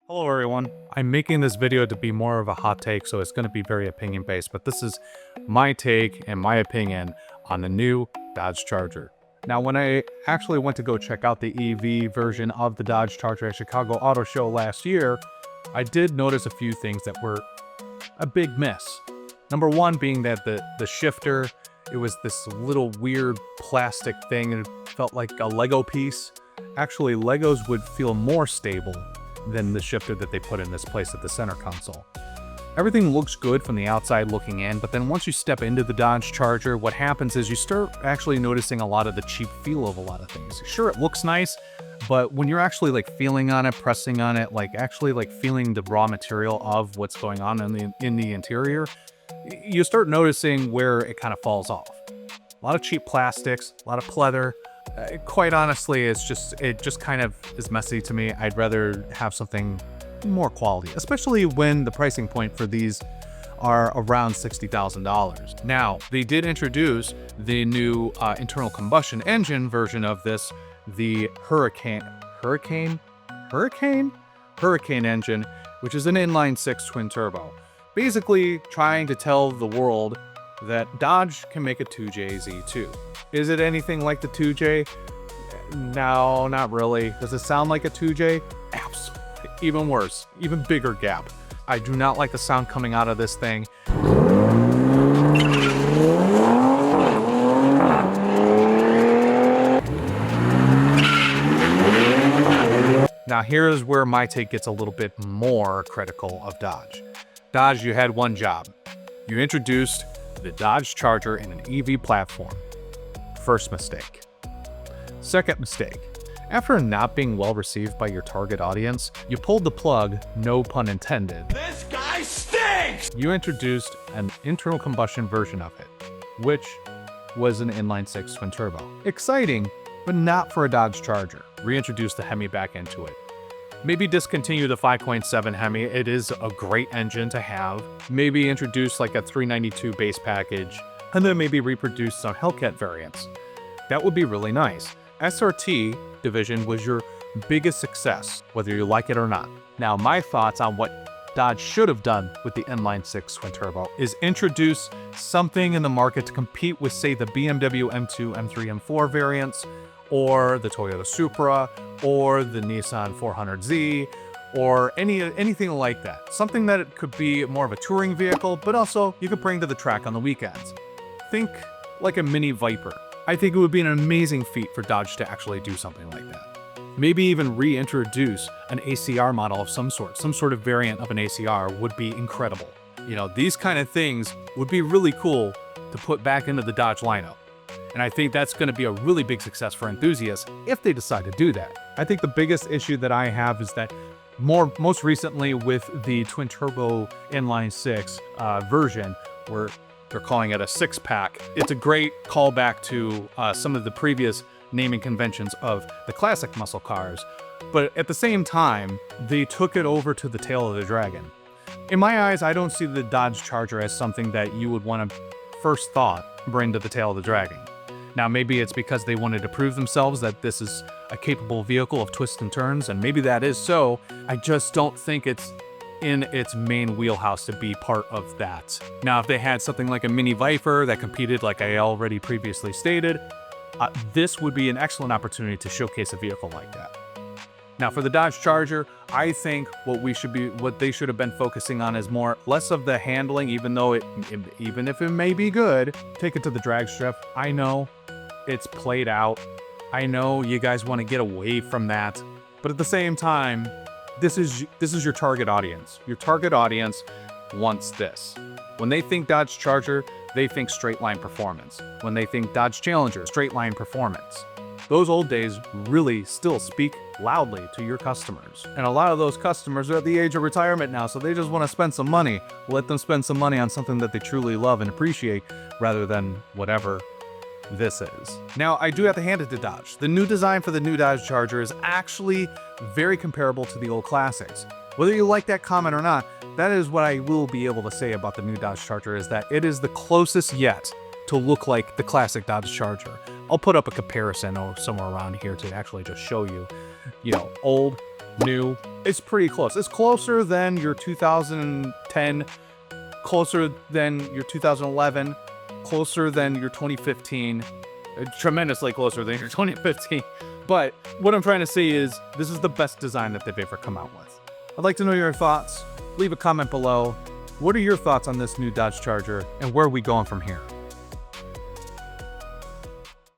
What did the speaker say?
Hello everyone. I'm making this video to be more of a hot take, so it's going to be very opinion based, but this is my take and my opinion on the new Dodge Charger. Now, when I actually went to go check out the EV version of the Dodge Charger at Chicago Auto Show last year, I did notice a few things that were a big miss. Number one being that the shifter, it was this little weird plastic thing and it felt like a Lego piece. Actually, Legos would feel more stable than the shifter that they put in this place at the center console. Everything looks good from the outside looking in, but then once you step into the Dodge Charger, what happens is you start actually noticing a lot of the cheap feel of a lot of things. Sure, it looks nice, but when you're actually like feeling on it, pressing on it, like actually like feeling the raw material of what's going on in the interior, you start noticing where it kind of falls off. A lot of cheap plastics, a lot of pleather. Quite honestly, it just kind of is messy to me. I'd rather have something more quality, especially when the pricing point for these are around $60,000. Now, they did introduce the new internal combustion engine version of this, the Hurricane engine, which is an inline-six twin turbo. Basically trying to tell the world that Dodge can make a 2J Z2. Is it anything like the 2J? No, not really. Does it sound like a 2J? Absolutely. Even worse, even bigger gap. I do not like the sound coming out of this thing. Now here's where my take gets a little bit more critical of Dodge. Dodge, you had one job. You introduced the Dodge Charger in an EV platform. First mistake. Second mistake. After not being well received by your target audience, you pulled the plug, no pun intended. This guy stinks! You introduced an internal combustion version of it, which was an inline-six twin turbo. Exciting, but not for a Dodge Charger. Reintroduce the HEMI back into it. Maybe discontinue the 5.7 HEMI. It is a great engine to have. Maybe introduce like a 392 base package, and then maybe reproduce some Hellcat variants. That would be really nice. SRT division was your biggest success, whether you like it or not. Now, my thoughts on what Dodge should have done with the inline-six twin turbo is introduce something in the market to compete with, say, the BMW M2, M3, M4 variants, or the Toyota Supra, or the Nissan 400Z, or anything like that. Something that it could be more of a touring vehicle, but also you could bring to the track on the weekends. Think like a mini Viper. I think it would be an amazing feat for Dodge to actually do something like that. Maybe even reintroduce an ACR model of some sort of variant of an ACR would be incredible. You know, these kind of things would be really cool to put back into the Dodge lineup. And I think that's going to be a really big success for enthusiasts if they decide to do that. I think the biggest issue that I have is that most recently with the twin turbo inline-six version, where they're calling it a six-pack, it's a great callback to some of the previous naming conventions of the classic muscle cars. But at the same time, they took it over to the tail of the dragon. In my eyes, I don't see the Dodge Charger as something that you would want to first thought bring to the tail of the dragon. Now, maybe it's because they wanted to prove themselves that this is a capable vehicle of twists and turns, and maybe that is so. I just don't think it's in its main wheelhouse to be part of that. Now, if they had something like a mini Viper that competed like I already previously stated, this would be an excellent opportunity to showcase a vehicle like that. Now, for the Dodge Charger, I think what they should have been focusing on is less of the handling, even if it may be good. Take it to the drag strip. I know it's played out. I know you guys want to get away from that, but at the same time, this is your target audience. Your target audience wants this. When they think Dodge Charger, they think straight line performance. When they think Dodge Challenger, straight line performance. Those old days really still speak loudly to your customers. And a lot of those customers are at the age of retirement now, so they just want to spend some money. Let them spend some money on something that they truly love and appreciate, rather than whatever this is. Now, I do have to hand it to Dodge. The new design for the new Dodge Charger is actually very comparable to the old classics. Whether you like that comment or not, that is what I will be able to say about the new Dodge Charger, is that it is the closest yet to look like the classic Dodge Charger. I'll put up a comparison somewhere around here to actually just show you, old new. It's pretty close. It's closer than your 2010, closer than your 2011, closer than your 2015, tremendously closer than your 2015. But what I'm trying to say is this is the best design that they've ever come out with. I'd like to know your thoughts. Leave a comment below. What are your thoughts on this new Dodge Charger, and where are we going from here?